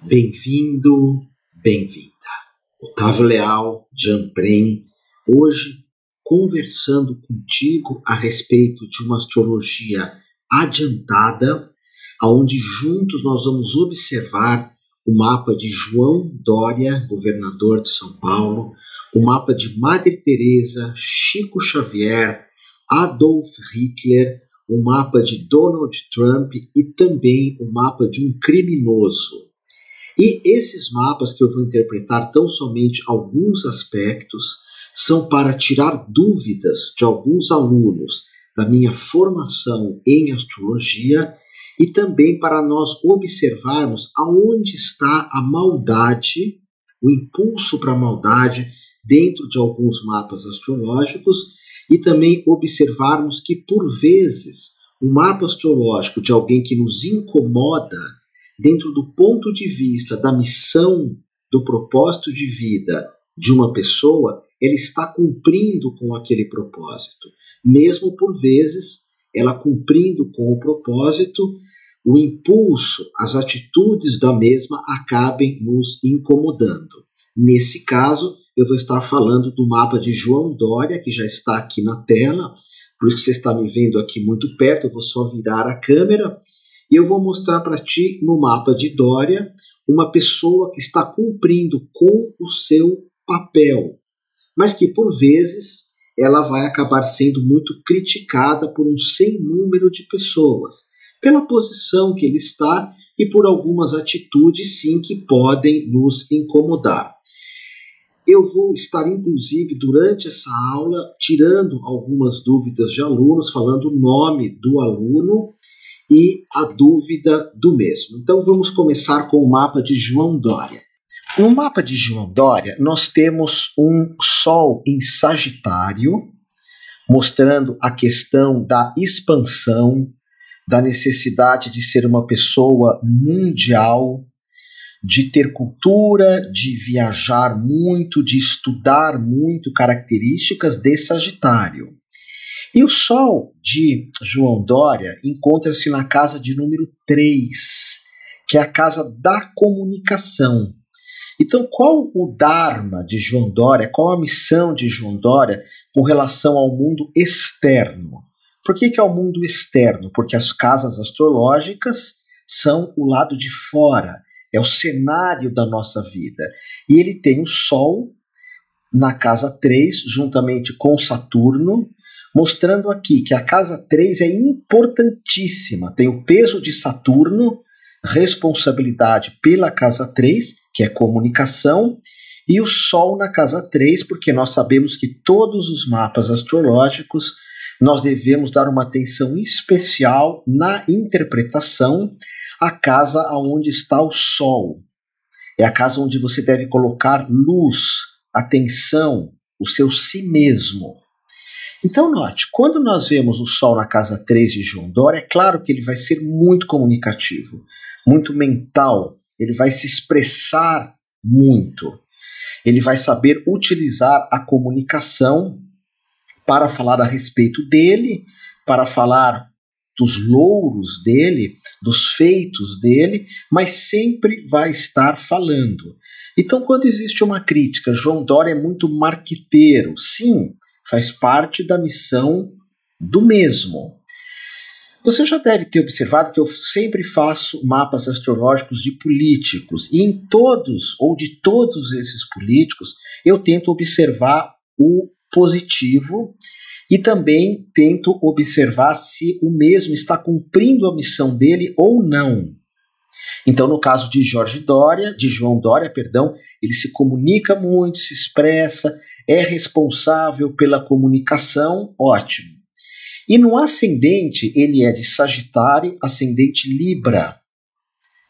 Bem-vindo, bem-vinda. Otávio Leal, Janprem, hoje conversando contigo a respeito de uma astrologia adiantada, onde juntos nós vamos observar o mapa de João Dória, governador de São Paulo, o mapa de Madre Teresa, Chico Xavier, Adolf Hitler, o mapa de Donald Trump e também o mapa de um criminoso. E esses mapas que eu vou interpretar tão somente alguns aspectos são para tirar dúvidas de alguns alunos da minha formação em astrologia e também para nós observarmos aonde está a maldade, o impulso para a maldade dentro de alguns mapas astrológicos e também observarmos que por vezes o mapa astrológico de alguém que nos incomoda dentro do ponto de vista da missão, do propósito de vida de uma pessoa, ela está cumprindo com aquele propósito. Mesmo por vezes, ela cumprindo com o propósito, o impulso, as atitudes da mesma acabem nos incomodando. Nesse caso, eu vou estar falando do mapa de João Dória, que já está aqui na tela, por isso que você está me vendo aqui muito perto, eu vou só virar a câmera. E eu vou mostrar para ti no mapa de Dória uma pessoa que está cumprindo com o seu papel, mas que por vezes ela vai acabar sendo muito criticada por um sem número de pessoas, pela posição que ele está e por algumas atitudes sim que podem nos incomodar. Eu vou estar inclusive durante essa aula tirando algumas dúvidas de alunos, falando o nome do aluno e a dúvida do mesmo. Então vamos começar com o mapa de João Dória. No mapa de João Dória, nós temos um Sol em Sagitário, mostrando a questão da expansão, da necessidade de ser uma pessoa mundial, de ter cultura, de viajar muito, de estudar muito, características de Sagitário. E o Sol de João Dória encontra-se na casa de número 3, que é a casa da comunicação. Então, qual o Dharma de João Dória, qual a missão de João Dória com relação ao mundo externo? Por que é o mundo externo? Porque as casas astrológicas são o lado de fora, é o cenário da nossa vida. E ele tem o Sol na casa 3, juntamente com Saturno, mostrando aqui que a casa 3 é importantíssima, tem o peso de Saturno, responsabilidade pela casa 3, que é comunicação, e o Sol na casa 3, porque nós sabemos que todos os mapas astrológicos nós devemos dar uma atenção especial na interpretação à casa onde está o Sol. É a casa onde você deve colocar luz, atenção, o seu si mesmo. Então note, quando nós vemos o Sol na casa 3 de João Dória, é claro que ele vai ser muito comunicativo, muito mental, ele vai se expressar muito, ele vai saber utilizar a comunicação para falar a respeito dele, para falar dos louros dele, dos feitos dele, mas sempre vai estar falando. Então quando existe uma crítica, João Dória é muito marqueteiro, sim, faz parte da missão do mesmo. Você já deve ter observado que eu sempre faço mapas astrológicos de políticos, e em todos, ou de todos esses políticos, eu tento observar o positivo e também tento observar se o mesmo está cumprindo a missão dele ou não. Então, no caso de João Dória, ele se comunica muito, se expressa, é responsável pela comunicação, ótimo. E no ascendente, ele é de Sagitário, ascendente Libra.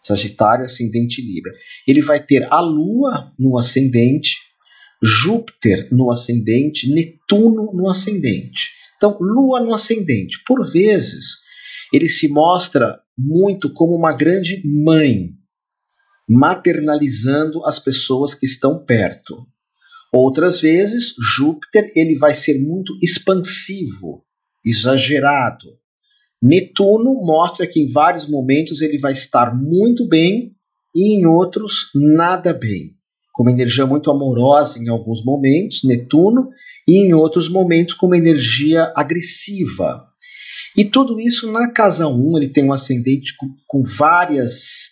Sagitário, ascendente Libra. Ele vai ter a Lua no ascendente, Júpiter no ascendente, Netuno no ascendente. Então, Lua no ascendente. Por vezes, ele se mostra muito como uma grande mãe, maternalizando as pessoas que estão perto. Outras vezes, Júpiter ele vai ser muito expansivo, exagerado. Netuno mostra que em vários momentos ele vai estar muito bem e em outros nada bem. Com uma energia muito amorosa em alguns momentos, Netuno, e em outros momentos com uma energia agressiva. E tudo isso na casa 1, ele tem um ascendente com várias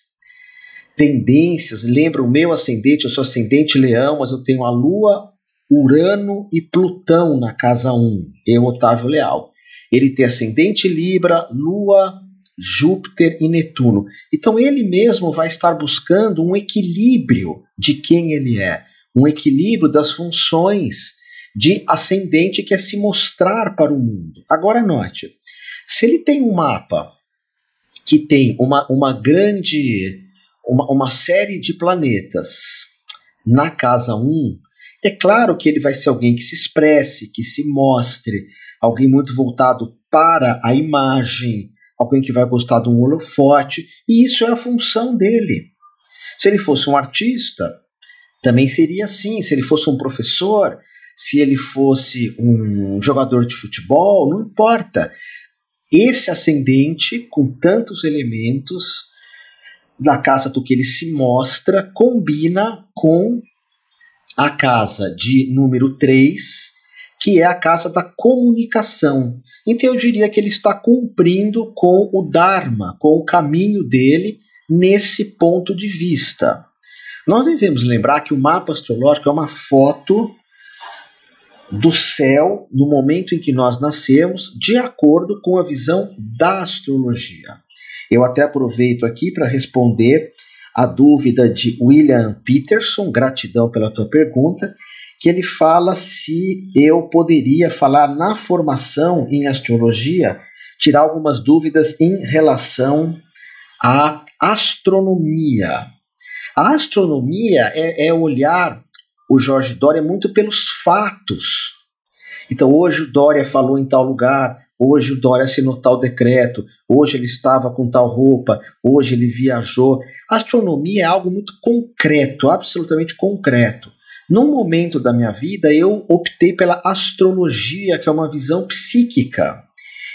tendências. Lembra o meu ascendente? Eu sou ascendente Leão, mas eu tenho a Lua, Urano e Plutão na casa 1. Eu, Otávio Leal. Ele tem ascendente Libra, Lua, Júpiter e Netuno. Então ele mesmo vai estar buscando um equilíbrio de quem ele é, um equilíbrio das funções de ascendente que é se mostrar para o mundo. Agora note, se ele tem um mapa que tem uma série de planetas na casa 1, é claro que ele vai ser alguém que se expresse, que se mostre, alguém muito voltado para a imagem, alguém que vai gostar de um holofote, e isso é a função dele. Se ele fosse um artista, também seria assim. Se ele fosse um professor, se ele fosse um jogador de futebol, não importa. Esse ascendente, com tantos elementos, da casa do que ele se mostra, combina com a casa de número 3, que é a casa da comunicação. Então eu diria que ele está cumprindo com o Dharma, com o caminho dele nesse ponto de vista. Nós devemos lembrar que o mapa astrológico é uma foto do céu no momento em que nós nascemos, de acordo com a visão da astrologia. Eu até aproveito aqui para responder a dúvida de William Peterson, gratidão pela tua pergunta, que ele fala se eu poderia falar na formação em astrologia, tirar algumas dúvidas em relação à astronomia. A astronomia é olhar o Jorge Doria muito pelos fatos. Então hoje o Doria falou em tal lugar, hoje o Doria assinou tal decreto, hoje ele estava com tal roupa, hoje ele viajou. A astronomia é algo muito concreto, absolutamente concreto. Num momento da minha vida, eu optei pela astrologia, que é uma visão psíquica.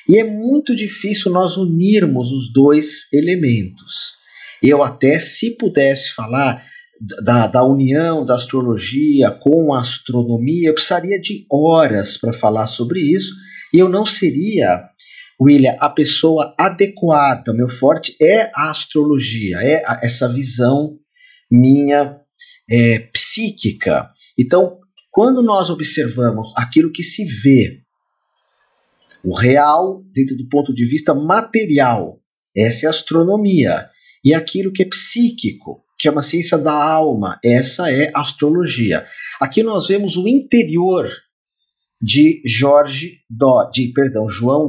E é muito difícil nós unirmos os dois elementos. Eu até, se pudesse falar da união da astrologia com a astronomia, eu precisaria de horas para falar sobre isso, e eu não seria, William, a pessoa adequada. O meu forte é a astrologia, é essa visão minha psíquica. Então, quando nós observamos aquilo que se vê, o real, dentro do ponto de vista material, essa é a astronomia. E aquilo que é psíquico, que é uma ciência da alma, essa é a astrologia. Aqui nós vemos o interior de João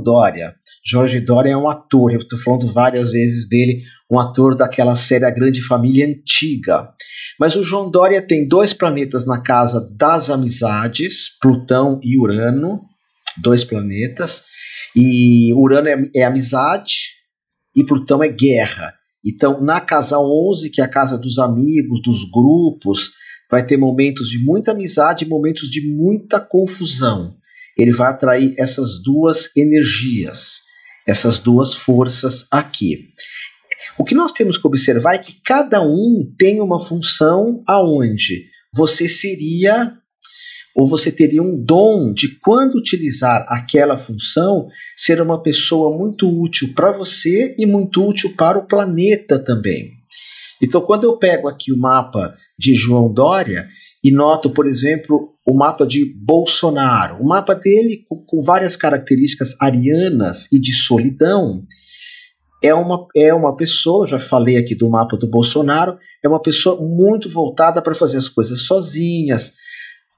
Doria. Jorge Doria é um ator, eu estou falando várias vezes dele, um ator daquela série A Grande Família Antiga. Mas o João Doria tem 2 planetas na casa das amizades, Plutão e Urano, 2 planetas, e Urano é amizade e Plutão é guerra. Então, na casa 11, que é a casa dos amigos, dos grupos, vai ter momentos de muita amizade e momentos de muita confusão. Ele vai atrair essas 2 energias, essas 2 forças aqui. O que nós temos que observar é que cada um tem uma função aonde você seria, ou você teria um dom de, quando utilizar aquela função, ser uma pessoa muito útil para você e muito útil para o planeta também. Então, quando eu pego aqui o mapa de João Doria e noto, por exemplo, o mapa de Bolsonaro, o mapa dele com várias características arianas e de solidão, é uma pessoa, já falei aqui do mapa do Bolsonaro, é uma pessoa muito voltada para fazer as coisas sozinhas,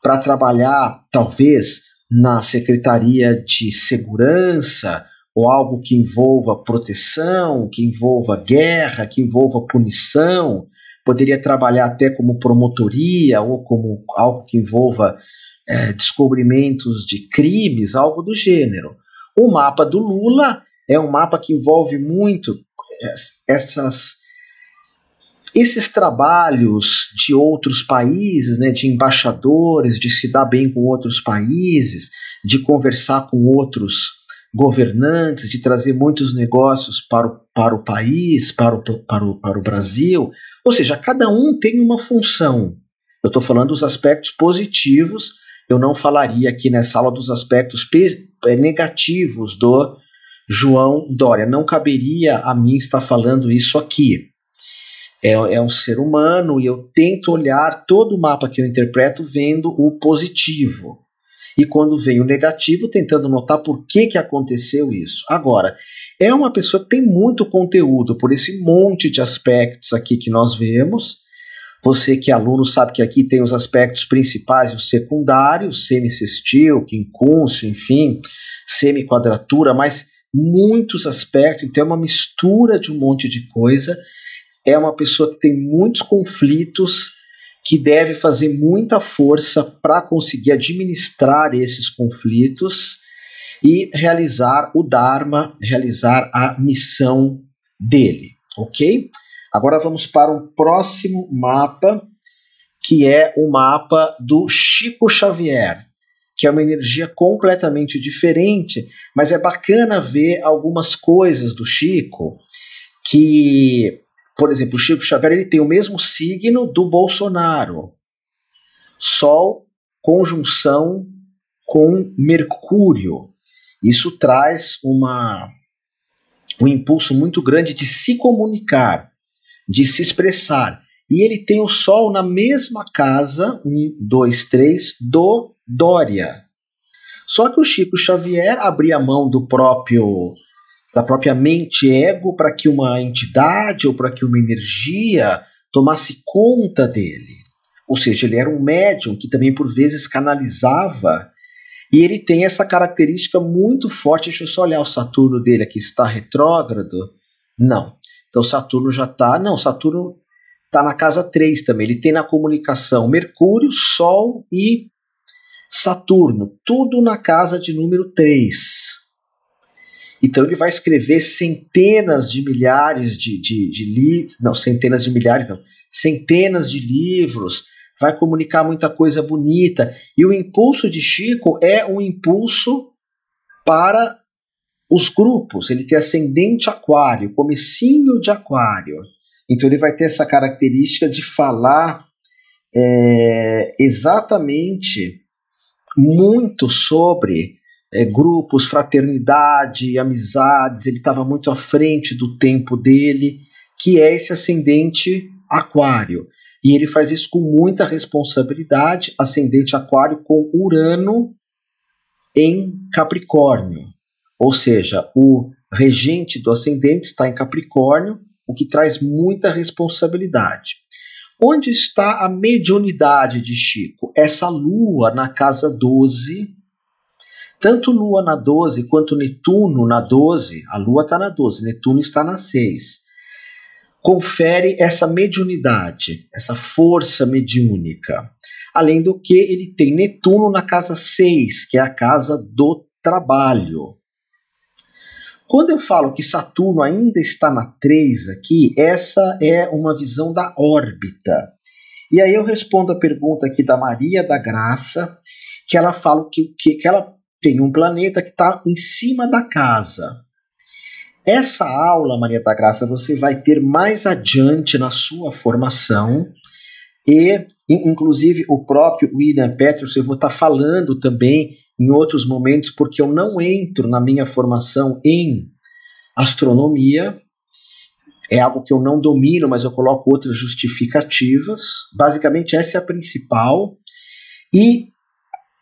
para trabalhar, talvez, na Secretaria de Segurança, ou algo que envolva proteção, que envolva guerra, que envolva punição. Poderia trabalhar até como promotoria, ou como algo que envolva descobrimentos de crimes, algo do gênero. O mapa do Lula é um mapa que envolve muito esses trabalhos de outros países, né, de embaixadores, de se dar bem com outros países, de conversar com outros governantes, de trazer muitos negócios para o país, para o Brasil. Ou seja, cada um tem uma função. Eu estou falando dos aspectos positivos, eu não falaria aqui nessa aula dos aspectos negativos do João Dória. Não caberia a mim estar falando isso aqui. É um ser humano e eu tento olhar todo o mapa que eu interpreto vendo o positivo. E quando vem o negativo, tentando notar por que aconteceu isso. Agora, é uma pessoa que tem muito conteúdo por esse monte de aspectos aqui que nós vemos. Você que é aluno sabe que aqui tem os aspectos principais e os secundários, semissextil, quincúncio, enfim, semiquadratura, mas muitos aspectos, então é uma mistura de um monte de coisa. É uma pessoa que tem muitos conflitos, que deve fazer muita força para conseguir administrar esses conflitos e realizar o Dharma, realizar a missão dele, ok? Agora vamos para um próximo mapa, que é o mapa do Chico Xavier, que é uma energia completamente diferente, mas é bacana ver algumas coisas do Chico que... Por exemplo, o Chico Xavier ele tem o mesmo signo do Bolsonaro. Sol, conjunção com Mercúrio. Isso traz um impulso muito grande de se comunicar, de se expressar. E ele tem o Sol na mesma casa, 1, 2, 3, do Dória. Só que o Chico Xavier abria mão da própria mente ego para que uma entidade ou para que uma energia tomasse conta dele. Ou seja, ele era um médium que também por vezes canalizava, e ele tem essa característica muito forte. Deixa eu só olhar o Saturno dele aqui, está retrógrado? Não. Então Saturno já está... Não, Saturno está na casa 3 também. Ele tem na comunicação Mercúrio, Sol e Saturno. Tudo na casa de número 3. Então ele vai escrever centenas de milhares de livros, não, centenas de milhares não, centenas de livros, vai comunicar muita coisa bonita. E o impulso de Chico é um impulso para os grupos. Ele tem ascendente aquário, comecinho de aquário. Então ele vai ter essa característica de falar exatamente muito sobre grupos, fraternidade, amizades. Ele estava muito à frente do tempo dele, que é esse ascendente aquário. E ele faz isso com muita responsabilidade, ascendente aquário com Urano em Capricórnio. Ou seja, o regente do ascendente está em Capricórnio, o que traz muita responsabilidade. Onde está a mediunidade de Chico? Essa lua na casa 12, tanto Lua na 12 quanto Netuno na 12, a Lua está na 12, Netuno está na 6, confere essa mediunidade, essa força mediúnica. Além do que, ele tem Netuno na casa 6, que é a casa do trabalho. Quando eu falo que Saturno ainda está na 3 aqui, essa é uma visão da órbita. E aí eu respondo a pergunta aqui da Maria da Graça, que ela fala que ela tem um planeta que está em cima da casa. Essa aula, Maria da Graça, você vai ter mais adiante na sua formação, e inclusive o próprio William Petros eu vou estar falando também em outros momentos, porque eu não entro na minha formação em astronomia, é algo que eu não domino, mas eu coloco outras justificativas. Basicamente essa é a principal. E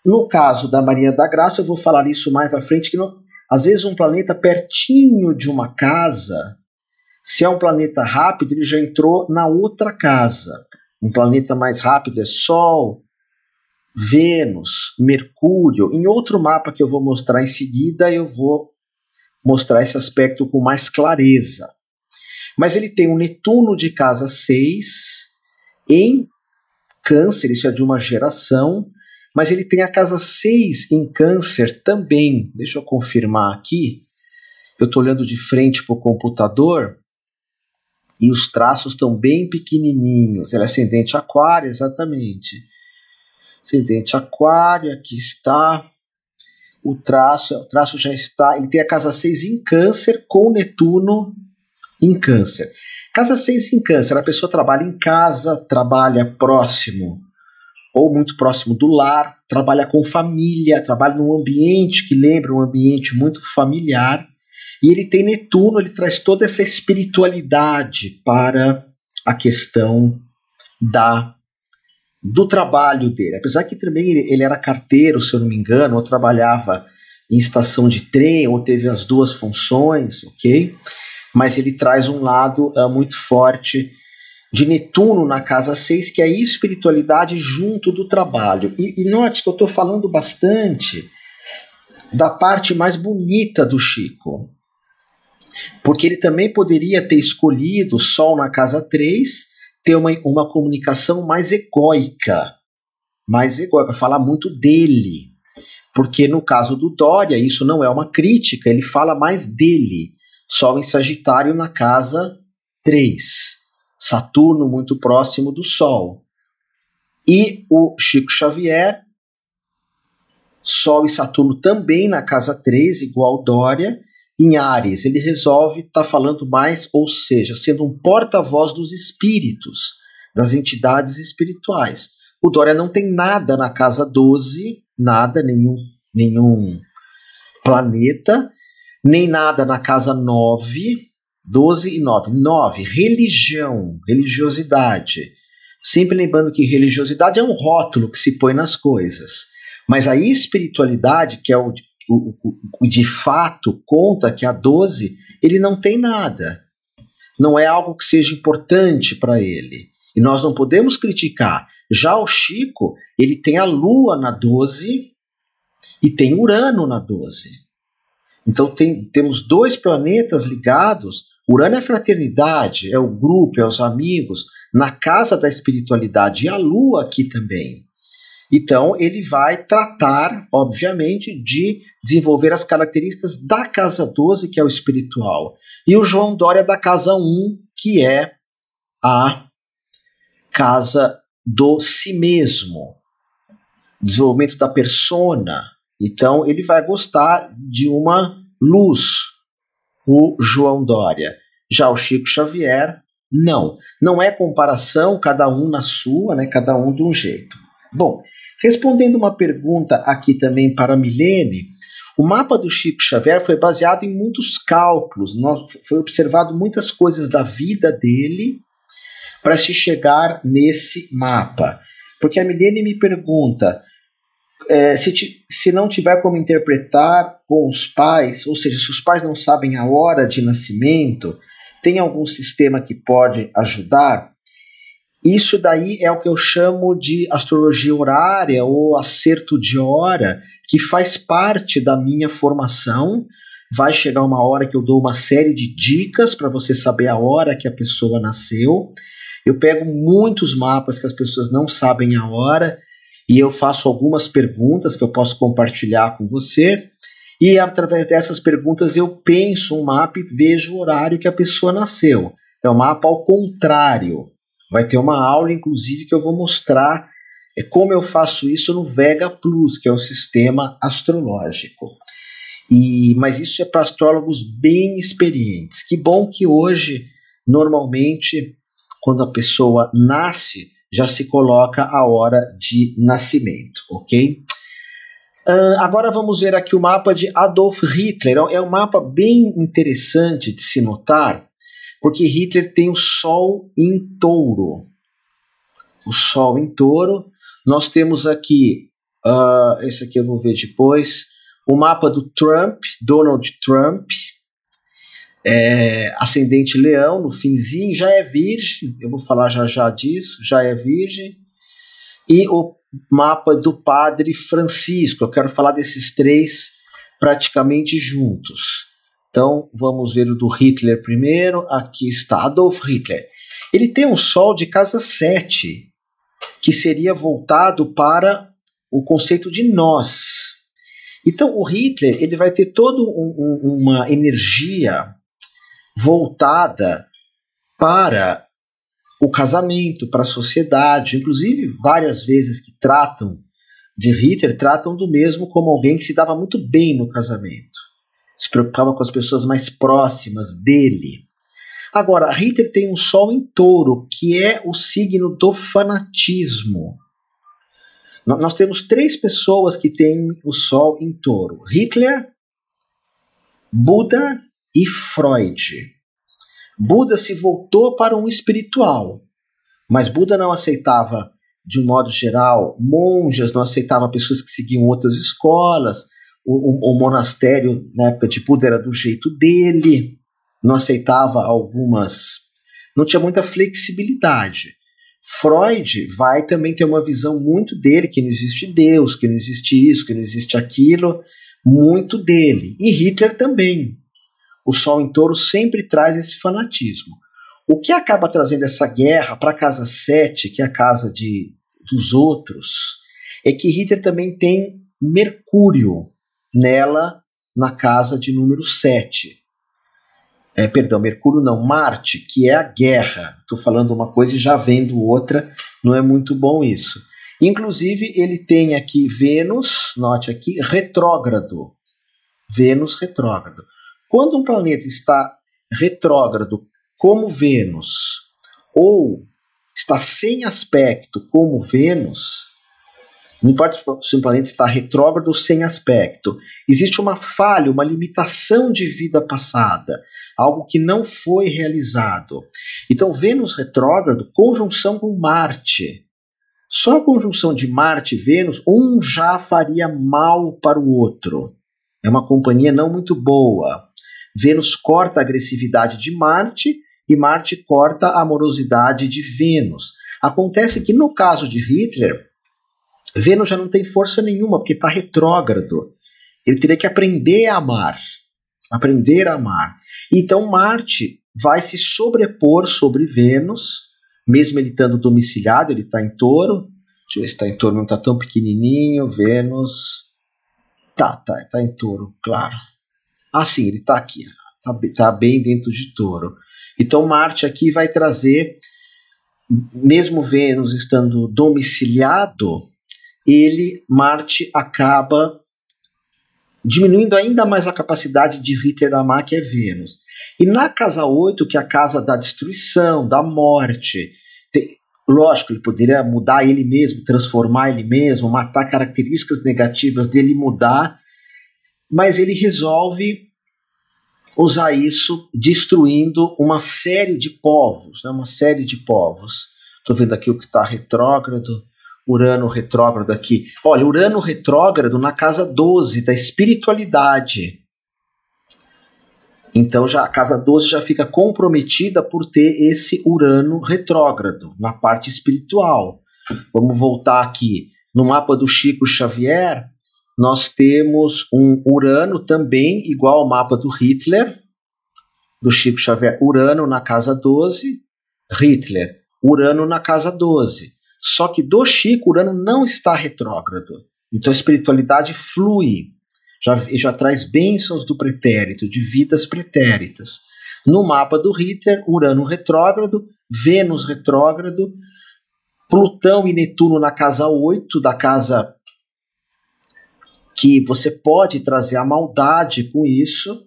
no caso da Maria da Graça, eu vou falar isso mais à frente, que às vezes um planeta pertinho de uma casa, se é um planeta rápido, ele já entrou na outra casa. Um planeta mais rápido é Sol, Vênus, Mercúrio. Em outro mapa que eu vou mostrar em seguida, eu vou mostrar esse aspecto com mais clareza. Mas ele tem um Netuno de casa 6 em Câncer, isso é de uma geração, mas ele tem a casa 6 em Câncer também. Deixa eu confirmar aqui. Eu estou olhando de frente para o computador e os traços estão bem pequenininhos. Ele é ascendente aquário, exatamente. Ascendente aquário, aqui está. o traço já está, ele tem a casa 6 em Câncer com Netuno em Câncer. Casa 6 em Câncer, a pessoa trabalha em casa, trabalha próximo ou muito próximo do lar, trabalha com família, trabalha num ambiente que lembra um ambiente muito familiar, e ele tem Netuno, ele traz toda essa espiritualidade para a questão do trabalho dele. Apesar que também ele era carteiro, se eu não me engano, ou trabalhava em estação de trem, ou teve as duas funções, ok? Mas ele traz um lado muito forte de Netuno na casa 6, que é a espiritualidade junto do trabalho. E note que eu estou falando bastante da parte mais bonita do Chico, porque ele também poderia ter escolhido Sol na casa 3, ter uma comunicação mais egóica, falar muito dele, porque no caso do Dória, isso não é uma crítica, ele fala mais dele. Sol em Sagitário na casa 3, Saturno muito próximo do Sol. E o Chico Xavier, Sol e Saturno também na casa 3, igual Dória, em Áries. Ele resolve estar falando mais, ou seja, sendo um porta-voz dos espíritos, das entidades espirituais. O Dória não tem nada na casa 12, nada, nenhum planeta, nem nada na casa 9, 12 e 9. 9, religião, religiosidade. Sempre lembrando que religiosidade é um rótulo que se põe nas coisas. Mas a espiritualidade, que é o de fato conta, que a 12, ele não tem nada. Não é algo que seja importante para ele. E nós não podemos criticar. Já o Chico, ele tem a Lua na 12 e tem Urano na 12. Então temos dois planetas ligados. Urano é a fraternidade, é o grupo, é os amigos, na casa da espiritualidade, e a Lua aqui também. Então ele vai tratar, obviamente, de desenvolver as características da casa 12, que é o espiritual. E o João Dória da casa 1, que é a casa do si mesmo, desenvolvimento da persona. Então ele vai gostar de uma luz, o João Dória. Já o Chico Xavier, não. Não é comparação, cada um na sua, né? Cada um de um jeito. Bom, respondendo uma pergunta aqui também para a Milene, o mapa do Chico Xavier foi baseado em muitos cálculos, foi observado muitas coisas da vida dele para se chegar nesse mapa. Porque a Milene me pergunta, se não tiver como interpretar com os pais, ou seja, se os pais não sabem a hora de nascimento, tem algum sistema que pode ajudar? Isso daí é o que eu chamo de astrologia horária ou acerto de hora, que faz parte da minha formação. Vai chegar uma hora que eu dou uma série de dicas para você saber a hora que a pessoa nasceu. Eu pego muitos mapas que as pessoas não sabem a hora e eu faço algumas perguntas que eu posso compartilhar com você. E através dessas perguntas eu penso um mapa e vejo o horário que a pessoa nasceu. É um mapa ao contrário. Vai ter uma aula, inclusive, que eu vou mostrar como eu faço isso no Vega Plus, que é o sistema astrológico. Mas isso é para astrólogos bem experientes. Que bom que hoje, normalmente, quando a pessoa nasce, já se coloca a hora de nascimento, ok? Agora vamos ver aqui o mapa de Adolf Hitler. É um mapa bem interessante de se notar, porque Hitler tem o Sol em Touro. O Sol em Touro. Nós temos aqui, esse aqui eu vou ver depois, o mapa do Trump, Donald Trump, ascendente Leão, no finzinho, já é virgem, eu vou falar já disso, já é virgem. E o mapa do Padre Francisco, eu quero falar desses três praticamente juntos. Então, vamos ver o do Hitler primeiro. Aqui está, Adolf Hitler. Ele tem um Sol de casa 7, que seria voltado para o conceito de nós. Então, o Hitler ele vai ter toda uma energia voltada para o casamento, para a sociedade. Inclusive, várias vezes que tratam de Hitler tratam do mesmo como alguém que se dava muito bem no casamento, se preocupava com as pessoas mais próximas dele. Agora, Hitler tem um Sol em Touro, que é o signo do fanatismo. Nós temos 3 pessoas que têm o Sol em Touro: Hitler, Buda e Freud. Buda se voltou para um espiritual, mas Buda não aceitava, de um modo geral, monjas, não aceitava pessoas que seguiam outras escolas. O monastério, na época de Buda, era do jeito dele, não aceitava algumas, não tinha muita flexibilidade. Freud vai também ter uma visão muito dele, que não existe Deus, que não existe isso, que não existe aquilo, muito dele. E Hitler também. O Sol em Touro sempre traz esse fanatismo. O que acaba trazendo essa guerra para a casa 7, que é a casa dos outros, é que Hitler também tem Mercúrio nela, na casa de número 7. Mercúrio não, Marte, que é a guerra. Estou falando uma coisa e já vendo outra, não é muito bom isso. Inclusive, ele tem aqui Vênus, note aqui, retrógrado. Vênus retrógrado. Quando um planeta está retrógrado, como Vênus, ou está sem aspecto, como Vênus, não importa se um planeta está retrógrado ou sem aspecto, existe uma falha, uma limitação de vida passada, algo que não foi realizado. Então, Vênus retrógrado, conjunção com Marte. Só a conjunção de Marte e Vênus, um já faria mal para o outro. É uma companhia não muito boa. Vênus corta a agressividade de Marte e Marte corta a amorosidade de Vênus. Acontece que no caso de Hitler, Vênus já não tem força nenhuma, porque está retrógrado. Ele teria que aprender a amar. Aprender a amar. Então Marte vai se sobrepor sobre Vênus, mesmo ele estando domiciliado, ele está em Touro. Deixa eu ver se está em Touro, não está tão pequenininho. Vênus. Tá em Touro, claro. Ah, sim, ele está aqui. Está bem dentro de Touro. Então Marte aqui vai trazer, mesmo Vênus estando domiciliado, Marte acaba diminuindo ainda mais a capacidade de Hitler amar, que é Vênus. E na casa 8, que é a casa da destruição, da morte, lógico, ele poderia mudar ele mesmo, transformar ele mesmo, matar características negativas dele, mudar, mas ele resolve usar isso destruindo uma série de povos, né? Uma série de povos. Estou vendo aqui o que está retrógrado, Urano retrógrado aqui. Olha, Urano retrógrado na casa 12 da espiritualidade. Então a casa 12 já fica comprometida por ter esse Urano retrógrado na parte espiritual. Vamos voltar aqui. No mapa do Chico Xavier, nós temos um Urano também igual ao mapa do Hitler, do Chico Xavier. Urano na casa 12, Hitler. Urano na casa 12. Só que do Chico, Urano não está retrógrado. Então a espiritualidade flui. Já traz bênçãos do pretérito, de vidas pretéritas. No mapa do Hitler, Urano retrógrado, Vênus retrógrado, Plutão e Netuno na casa 8, da casa que você pode trazer a maldade com isso.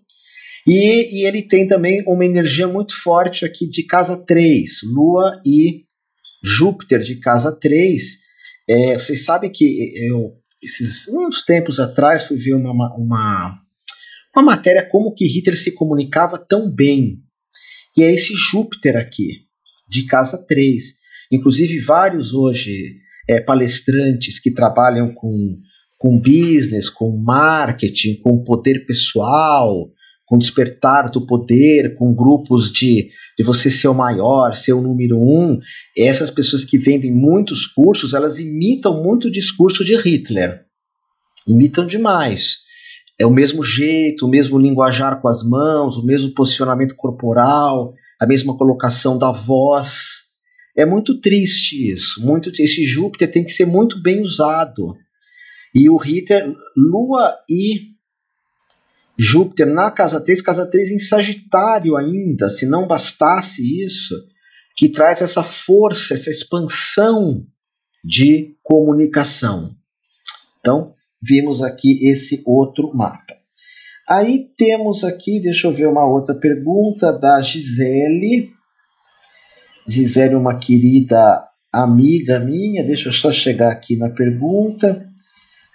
E ele tem também uma energia muito forte aqui de casa 3, Lua e Júpiter de casa 3. Vocês sabem que uns tempos atrás fui ver uma matéria como que Hitler se comunicava tão bem. E é esse Júpiter aqui, de casa 3. Inclusive vários hoje palestrantes que trabalham com business, com marketing, com poder pessoal, com despertar do poder, com grupos de você ser o maior, ser o número 1. Essas pessoas que vendem muitos cursos, elas imitam muito o discurso de Hitler. Imitam demais. É o mesmo jeito, o mesmo linguajar com as mãos, o mesmo posicionamento corporal, a mesma colocação da voz. É muito triste isso. Esse Júpiter tem que ser muito bem usado. E o Hitler, Lua e Júpiter na casa 3 em Sagitário ainda, se não bastasse isso, que traz essa força, essa expansão de comunicação. Então, vimos aqui esse outro mapa. Aí temos aqui, deixa eu ver uma outra pergunta da Gisele. Gisele é uma querida amiga minha, deixa eu só chegar aqui na pergunta.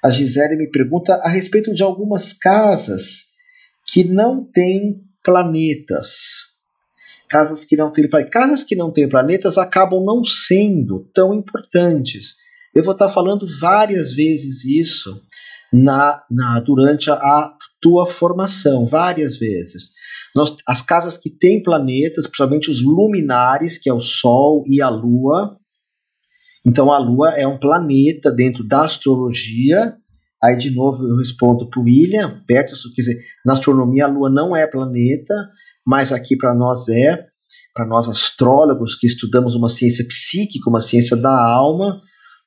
A Gisele me pergunta a respeito de algumas casas que não têm planetas. Casas que não têm planetas acabam não sendo tão importantes. Eu vou estar falando várias vezes isso durante a tua formação, várias vezes. As casas que têm planetas, principalmente os luminares, que é o Sol e a Lua. Então a Lua é um planeta dentro da astrologia. Aí de novo eu respondo para o William, Peterson, quer dizer, na astronomia a Lua não é planeta, mas aqui para nós é, para nós astrólogos que estudamos uma ciência psíquica, uma ciência da alma,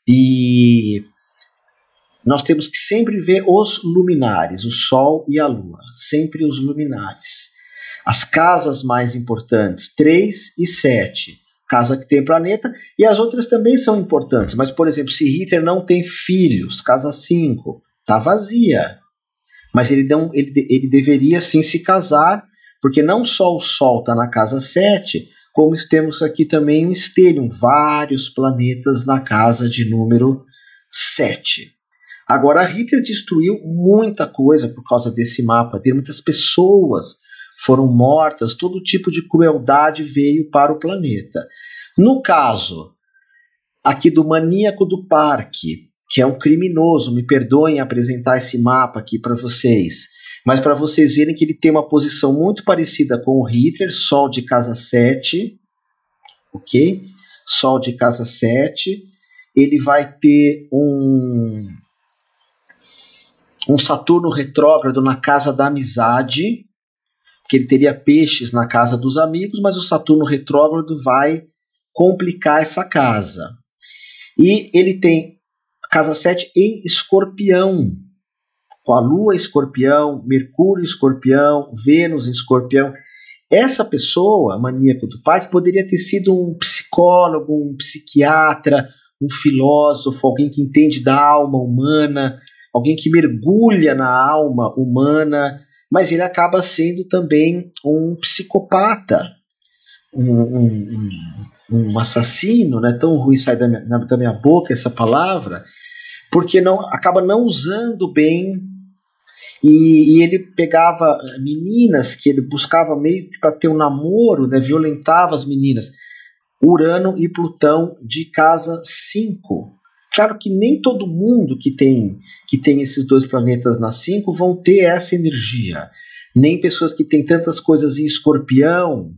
e nós temos que sempre ver os luminares, o Sol e a Lua, sempre os luminares. As casas mais importantes, 3 e 7, casa que tem planeta, e as outras também são importantes, mas, por exemplo, se Hitler não tem filhos, casa 5, está vazia, mas ele deveria sim se casar, porque não só o Sol está na casa 7, como temos aqui também um stellium, vários planetas na casa de número 7. Agora, Hitler destruiu muita coisa por causa desse mapa dele, muitas pessoas foram mortas, todo tipo de crueldade veio para o planeta. No caso aqui do maníaco do parque, que é um criminoso, me perdoem apresentar esse mapa aqui para vocês, mas para vocês verem que ele tem uma posição muito parecida com o Hitler, Sol de casa 7, ok? Sol de casa 7, ele vai ter um Saturno retrógrado na casa da amizade, que ele teria peixes na casa dos amigos, mas o Saturno retrógrado vai complicar essa casa. E ele tem a casa 7 em Escorpião, com a Lua em Escorpião, Mercúrio em Escorpião, Vênus em Escorpião. Essa pessoa, maníaco do parque, poderia ter sido um psicólogo, um psiquiatra, um filósofo, alguém que entende da alma humana, alguém que mergulha na alma humana, mas ele acaba sendo também um psicopata, um assassino, né? Tão ruim sai da minha boca essa palavra, porque acaba não usando bem, e ele pegava meninas que ele buscava meio que para ter um namoro, né? Violentava as meninas. Urano e Plutão de casa 5. Claro que nem todo mundo que tem esses dois planetas na 5 vão ter essa energia. Nem pessoas que têm tantas coisas em Escorpião,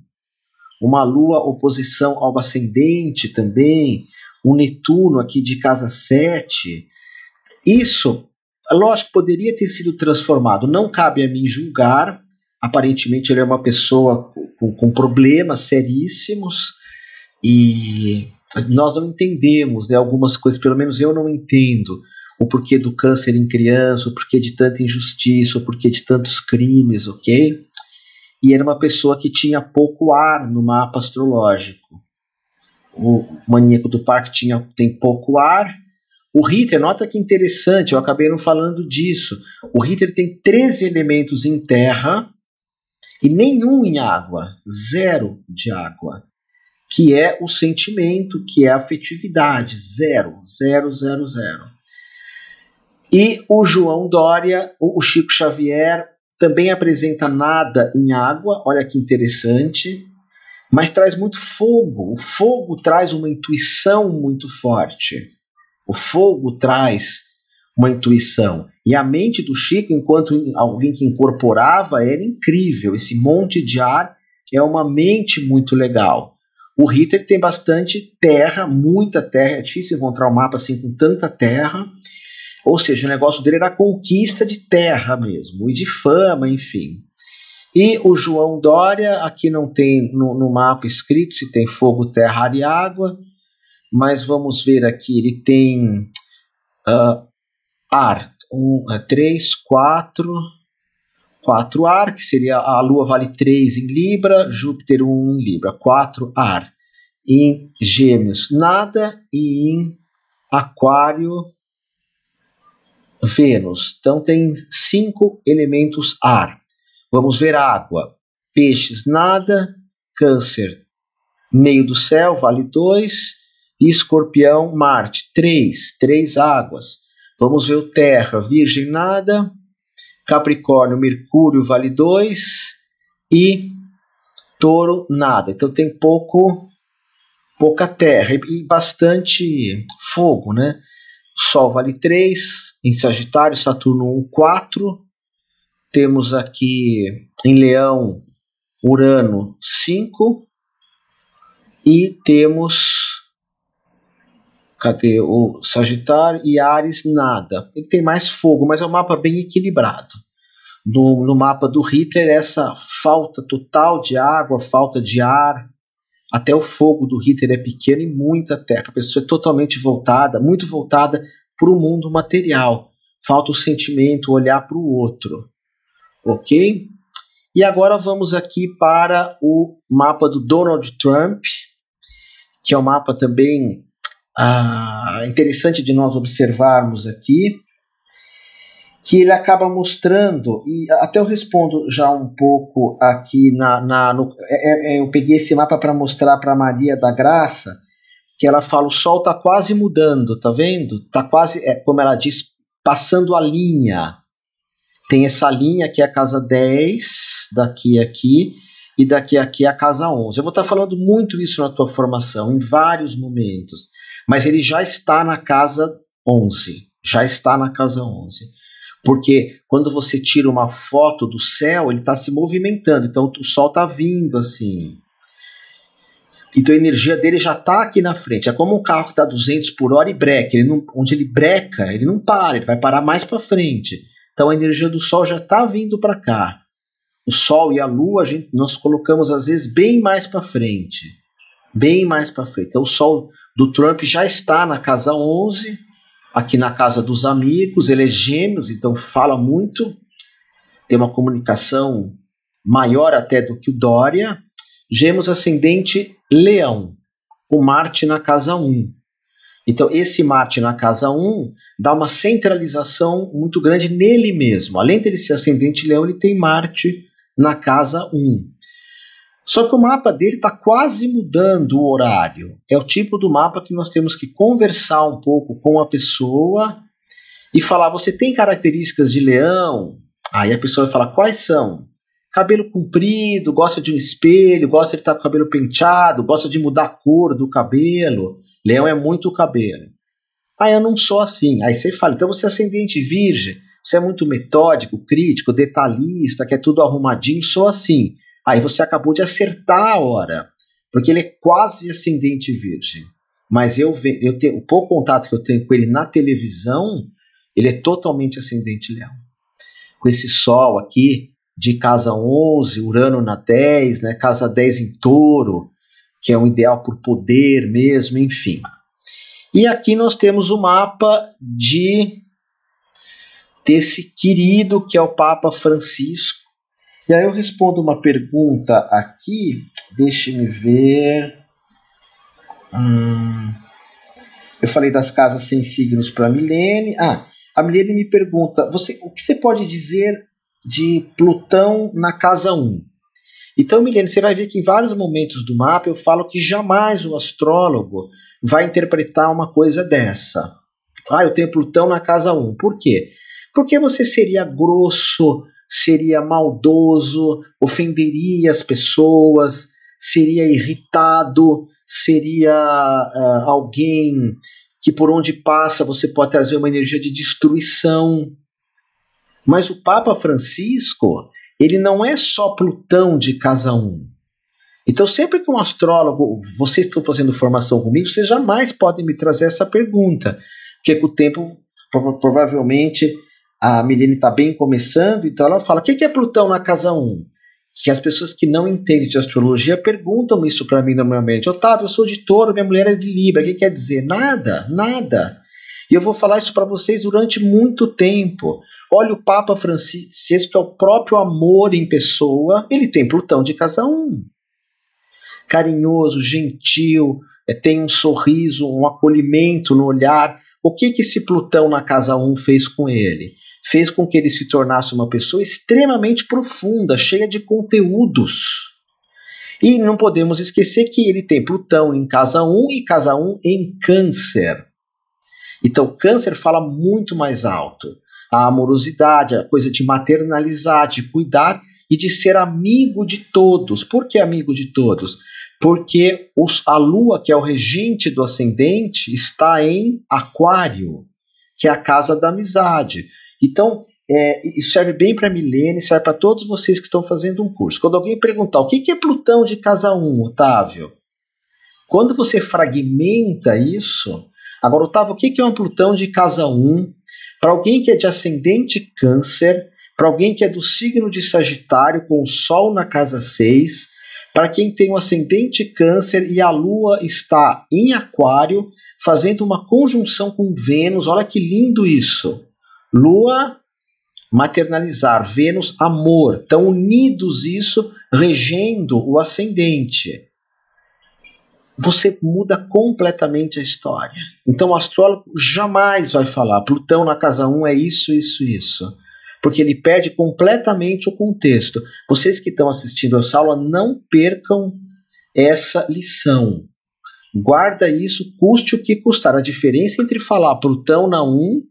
uma Lua oposição ao ascendente também, um Netuno aqui de casa 7. Isso, lógico, poderia ter sido transformado. Não cabe a mim julgar. Aparentemente ele é uma pessoa com problemas seríssimos e nós não entendemos, né, algumas coisas, pelo menos eu não entendo o porquê do câncer em criança, o porquê de tanta injustiça, o porquê de tantos crimes, ok? E era uma pessoa que tinha pouco ar no mapa astrológico. O maníaco do parque tem pouco ar. O Hitler, nota que interessante, eu acabei não falando disso. O Hitler tem 13 elementos em terra e nenhum em água, 0 de água, que é o sentimento, que é a afetividade, 0, 0, 0, 0. E o João Dória, o Chico Xavier, também apresenta nada em água, olha que interessante, mas traz muito fogo. O fogo traz uma intuição muito forte. O fogo traz uma intuição. E a mente do Chico, enquanto alguém que incorporava, era incrível. Esse monte de ar é uma mente muito legal. O Hitler tem bastante terra, muita terra, é difícil encontrar um mapa assim com tanta terra, ou seja, o negócio dele era a conquista de terra mesmo, e de fama, enfim. E o João Dória, aqui não tem no mapa escrito se tem fogo, terra, ar e água, mas vamos ver aqui, ele tem ar, 3, 4 ar, que seria a Lua vale 3 em Libra, Júpiter 1 em Libra, 4 ar. Em Gêmeos nada, e em Aquário Vênus. Então tem 5 elementos ar. Vamos ver água. Peixes, nada. Câncer, meio do céu, vale 2. E Escorpião, Marte, 3. 3 águas. Vamos ver o Terra, Virgem, nada. Capricórnio, Mercúrio, vale 2. E Touro, nada. Então tem pouca terra e bastante fogo, né? O Sol vale 3, em Sagitário, Saturno 1, 4. Temos aqui em Leão, Urano 5. E temos, cadê o Sagitário e Áries, nada. Ele tem mais fogo, mas é um mapa bem equilibrado. No mapa do Hitler, essa falta total de água, falta de ar, até o fogo do Hitler é pequeno e muita terra. A pessoa é totalmente voltada, muito voltada para o mundo material. Falta o sentimento, olhar para o outro. Ok? E agora vamos aqui para o mapa do Donald Trump, que é um mapa também interessante de nós observarmos aqui, que ele acaba mostrando, e até eu respondo já um pouco aqui, eu peguei esse mapa para mostrar para Maria da Graça, que ela fala, o Sol está quase mudando, tá vendo? Está quase, como ela diz, passando a linha. Tem essa linha que é a casa 10, daqui a aqui, e daqui a aqui é a casa 11. Eu vou estar falando muito isso na tua formação, em vários momentos, mas ele já está na casa 11, já está na casa 11. Porque quando você tira uma foto do céu, ele está se movimentando, então o Sol está vindo assim. Então a energia dele já está aqui na frente. É como um carro que está a 200 por hora e breca. Onde ele breca, ele não para, ele vai parar mais para frente. Então a energia do Sol já está vindo para cá. O Sol e a Lua nós colocamos às vezes bem mais para frente. Bem mais para frente. Então o Sol do Trump já está na casa 11, aqui na casa dos amigos, ele é Gêmeos, então fala muito, tem uma comunicação maior até do que o Dória. Gêmeos ascendente Leão, o Marte na casa 1. Então esse Marte na casa 1 dá uma centralização muito grande nele mesmo. Além dele ser ascendente Leão, ele tem Marte na casa 1. Só que o mapa dele está quase mudando o horário. É o tipo do mapa que nós temos que conversar um pouco com a pessoa e falar, você tem características de leão? Aí a pessoa vai falar, quais são? Cabelo comprido, gosta de um espelho, gosta de estar com o cabelo penteado, gosta de mudar a cor do cabelo. Leão é muito o cabelo. Ah, eu não sou assim. Aí você fala, então você é ascendente virgem, você é muito metódico, crítico, detalhista, quer tudo arrumadinho, sou assim. Aí você acabou de acertar a hora, porque ele é quase ascendente virgem. Mas eu tenho o pouco contato que eu tenho com ele na televisão, ele é totalmente ascendente leão. Com esse Sol aqui, de casa 11, Urano na 10, né, casa 10 em touro, que é um ideal por poder mesmo, enfim. E aqui nós temos o mapa desse querido que é o Papa Francisco. E aí eu respondo uma pergunta aqui, deixe-me ver. Eu falei das casas sem signos para a Milene. A Milene me pergunta, o que você pode dizer de Plutão na casa 1? Então, Milene, você vai ver que em vários momentos do mapa eu falo que jamais o astrólogo vai interpretar uma coisa dessa. Eu tenho Plutão na casa 1. Por quê? Porque você seria grosso, seria maldoso, ofenderia as pessoas, seria irritado, seria alguém que por onde passa você pode trazer uma energia de destruição. Mas o Papa Francisco, ele não é só Plutão de casa 1. Então sempre que um astrólogo, vocês estão fazendo formação comigo, vocês jamais podem me trazer essa pergunta, porque com o tempo, provavelmente, a Milene está bem começando, então ela fala, o que é Plutão na casa 1? Que as pessoas que não entendem de astrologia perguntam isso para mim normalmente. Otávio, eu sou de touro, minha mulher é de Libra, o que quer dizer? Nada, nada. E eu vou falar isso para vocês durante muito tempo. Olha o Papa Francisco, que é o próprio amor em pessoa, ele tem Plutão de casa 1. Carinhoso, gentil, tem um sorriso, um acolhimento no olhar, o que esse Plutão na casa 1 fez com ele? Fez com que ele se tornasse uma pessoa extremamente profunda, cheia de conteúdos. E não podemos esquecer que ele tem Plutão em casa 1 e casa 1 em Câncer. Então, Câncer fala muito mais alto. A amorosidade, a coisa de maternalizar, de cuidar e de ser amigo de todos. Por que amigo de todos? Porque a Lua, que é o regente do ascendente, está em Aquário, que é a casa da amizade. Então, isso serve bem para a Milene, serve para todos vocês que estão fazendo um curso. Quando alguém perguntar o que é Plutão de casa 1, Otávio? Quando você fragmenta isso... Agora, Otávio, o que é um Plutão de casa 1? Para alguém que é de ascendente Câncer, para alguém que é do signo de Sagitário, com o Sol na casa 6, para quem tem um ascendente Câncer e a Lua está em Aquário, fazendo uma conjunção com Vênus. Olha que lindo isso! Lua, maternalizar, Vênus, amor. Estão unidos isso, regendo o ascendente. Você muda completamente a história. Então o astrólogo jamais vai falar Plutão na casa 1 é isso, isso, isso. Porque ele perde completamente o contexto. Vocês que estão assistindo essa aula, não percam essa lição. Guarda isso, custe o que custar. A diferença entre falar Plutão na 1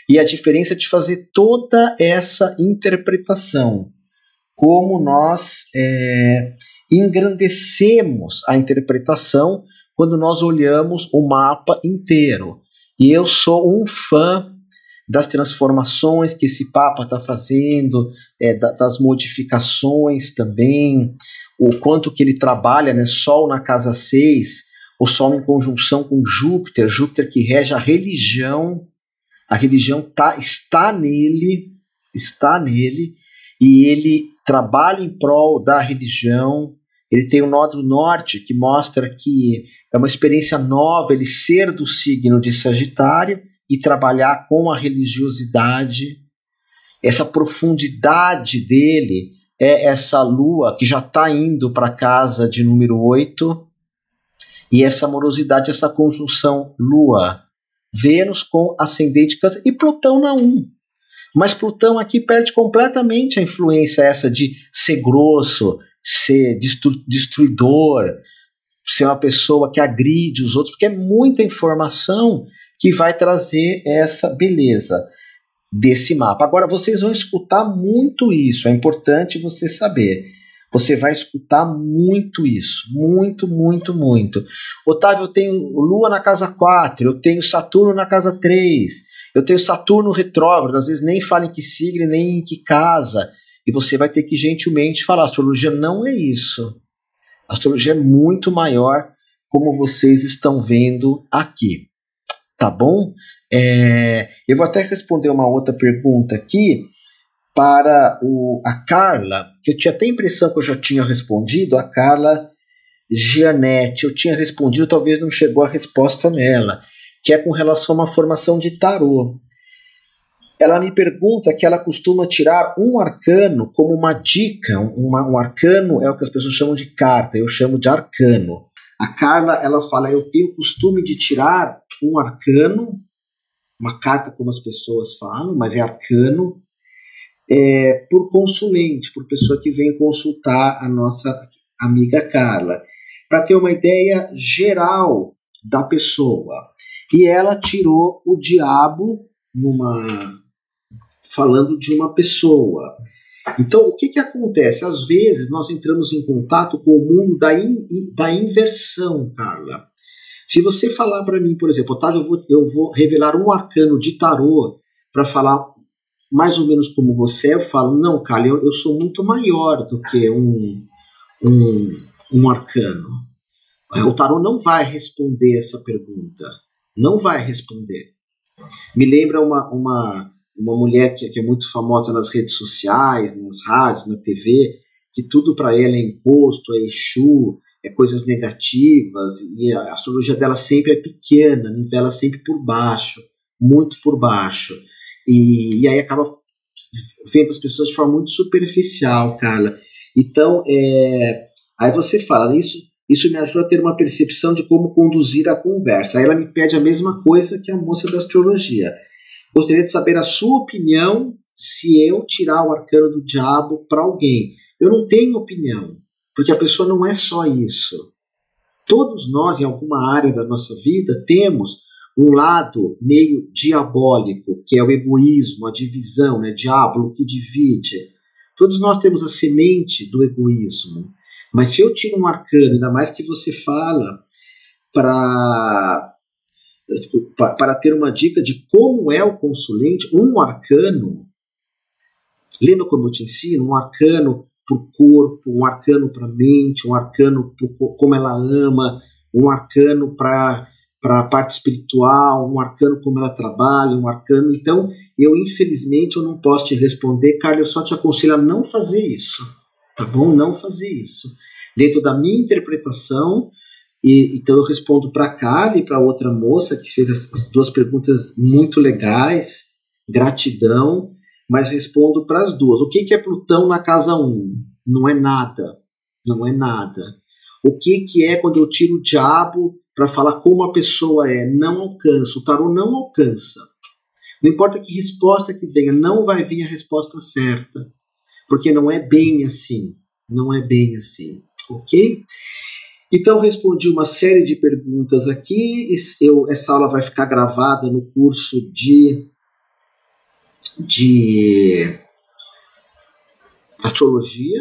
e a diferença de fazer toda essa interpretação. Como nós engrandecemos a interpretação quando nós olhamos o mapa inteiro. E eu sou um fã das transformações que esse Papa está fazendo, das modificações também, o quanto que ele trabalha, né? Sol na casa 6, o Sol em conjunção com Júpiter, Júpiter que rege a religião está nele, e ele trabalha em prol da religião. Ele tem o nó do norte, que mostra que é uma experiência nova ele ser do signo de Sagitário e trabalhar com a religiosidade. Essa profundidade dele é essa lua que já está indo para a casa de número 8, e essa amorosidade, essa conjunção lua, Vênus com ascendente Câncer e Plutão na 1. Mas Plutão aqui perde completamente a influência essa de ser grosso, ser destruidor, ser uma pessoa que agride os outros, porque é muita informação que vai trazer essa beleza desse mapa. Agora, vocês vão escutar muito isso, é importante você saber. Você vai escutar muito isso, muito, muito, muito. Otávio, eu tenho Lua na casa 4, eu tenho Saturno na casa 3, eu tenho Saturno retrógrado, às vezes nem fala em que signo, nem em que casa. E você vai ter que gentilmente falar, a astrologia não é isso. A astrologia é muito maior, como vocês estão vendo aqui. Tá bom? Eu vou até responder uma outra pergunta aqui para a Carla, que eu tinha até a impressão que eu já tinha respondido, a Carla Gianetti. Eu tinha respondido, talvez não chegou a resposta nela, que é com relação a uma formação de tarô. Ela me pergunta que ela costuma tirar um arcano como uma dica. Um arcano é o que as pessoas chamam de carta, eu chamo de arcano. A Carla, ela fala, eu tenho o costume de tirar um arcano, uma carta como as pessoas falam, mas é arcano, por consulente, por pessoa que vem consultar a nossa amiga Carla, para ter uma ideia geral da pessoa. E ela tirou o diabo falando de uma pessoa. Então, o que acontece? Às vezes, nós entramos em contato com o mundo da inversão, Carla. Se você falar para mim, por exemplo, Otávio, eu vou revelar um arcano de tarô para falar mais ou menos como você, eu falo, não, Carla, eu sou muito maior do que um arcano. O tarô não vai responder essa pergunta. Não vai responder. Me lembra uma mulher que é muito famosa nas redes sociais, nas rádios, na TV, que tudo para ela é imposto, é Exu, é coisas negativas, e a astrologia dela sempre é pequena, nivela sempre por baixo, muito por baixo. E aí acaba vendo as pessoas de forma muito superficial, Carla. Então, aí você fala, isso Isso me ajuda a ter uma percepção de como conduzir a conversa. Aí ela me pede a mesma coisa que a moça da astrologia. Gostaria de saber a sua opinião se eu tirar o arcano do diabo para alguém. Eu não tenho opinião, porque a pessoa não é só isso. Todos nós, em alguma área da nossa vida, temos um lado meio diabólico, que é o egoísmo, a divisão, né? Diabo que divide. Todos nós temos a semente do egoísmo. Mas se eu tiro um arcano, ainda mais que você fala para ter uma dica de como é o consulente, um arcano, lembra como eu te ensino? Um arcano para o corpo, um arcano para a mente, um arcano para como ela ama, um arcano para a parte espiritual, um arcano como ela trabalha, um arcano. Então, infelizmente, eu não posso te responder, Carla, eu só te aconselho a não fazer isso, tá bom? Não fazer isso. Dentro da minha interpretação, então eu respondo para a Carla e para outra moça que fez as duas perguntas muito legais, gratidão, mas respondo para as duas. O que é Plutão na casa 1? Não é nada. Não é nada. O que é quando eu tiro o diabo para falar como a pessoa é? Não alcança. O tarô não alcança. Não importa que resposta que venha, não vai vir a resposta certa. Porque não é bem assim. Não é bem assim. Ok? Então, respondi uma série de perguntas aqui. Essa aula vai ficar gravada no curso de astrologia,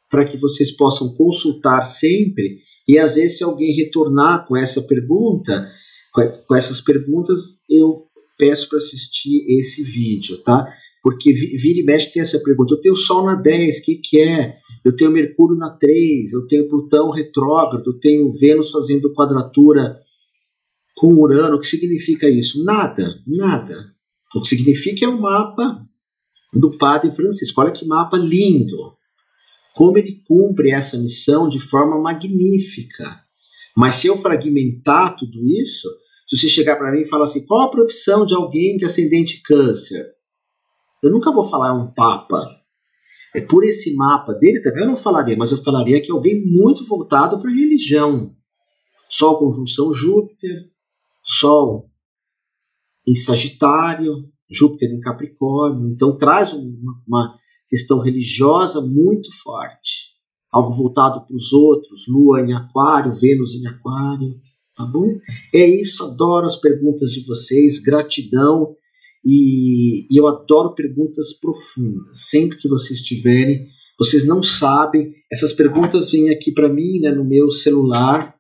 para que vocês possam consultar sempre, e às vezes se alguém retornar com essa pergunta, com essas perguntas, eu peço para assistir esse vídeo, tá? Porque vira e mexe tem essa pergunta, eu tenho Sol na 10, o que é? Eu tenho Mercúrio na 3, eu tenho Plutão retrógrado, eu tenho Vênus fazendo quadratura com Urano, o que significa isso? Nada. O que significa é o mapa do Padre Francisco. Olha que mapa lindo. Como ele cumpre essa missão de forma magnífica. Mas se eu fragmentar tudo isso, se você chegar para mim e falar assim, qual a profissão de alguém que é ascendente Câncer? Eu nunca vou falar um papa. É por esse mapa dele também eu não falaria, mas eu falaria que é alguém muito voltado para a religião. Sol conjunção Júpiter, Sol em Sagitário, Júpiter em Capricórnio, então traz uma questão religiosa muito forte, algo voltado para os outros, Lua em Aquário, Vênus em Aquário, tá bom? É isso, adoro as perguntas de vocês, gratidão, e eu adoro perguntas profundas, sempre que vocês tiverem, vocês não sabem, essas perguntas vêm aqui para mim, né, no meu celular,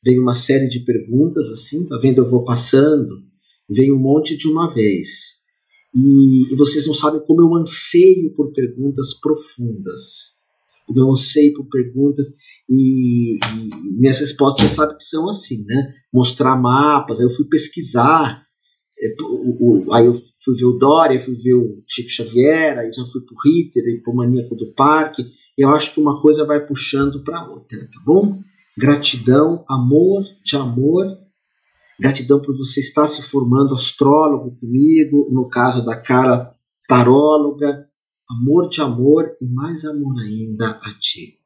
vem uma série de perguntas assim, tá vendo? Eu vou passando, vem um monte de uma vez. E vocês não sabem como eu anseio por perguntas profundas. Como eu anseio por perguntas e minhas respostas, você sabe que são assim, né? Mostrar mapas, aí eu fui pesquisar, aí eu fui ver o Dória, fui ver o Chico Xavier, aí já fui pro Ritter, e pro Maníaco do Parque. Eu acho que uma coisa vai puxando para outra, tá bom? Gratidão, amor de amor. Gratidão por você estar se formando astrólogo comigo, no caso da Carla, taróloga. Amor de amor e mais amor ainda a ti.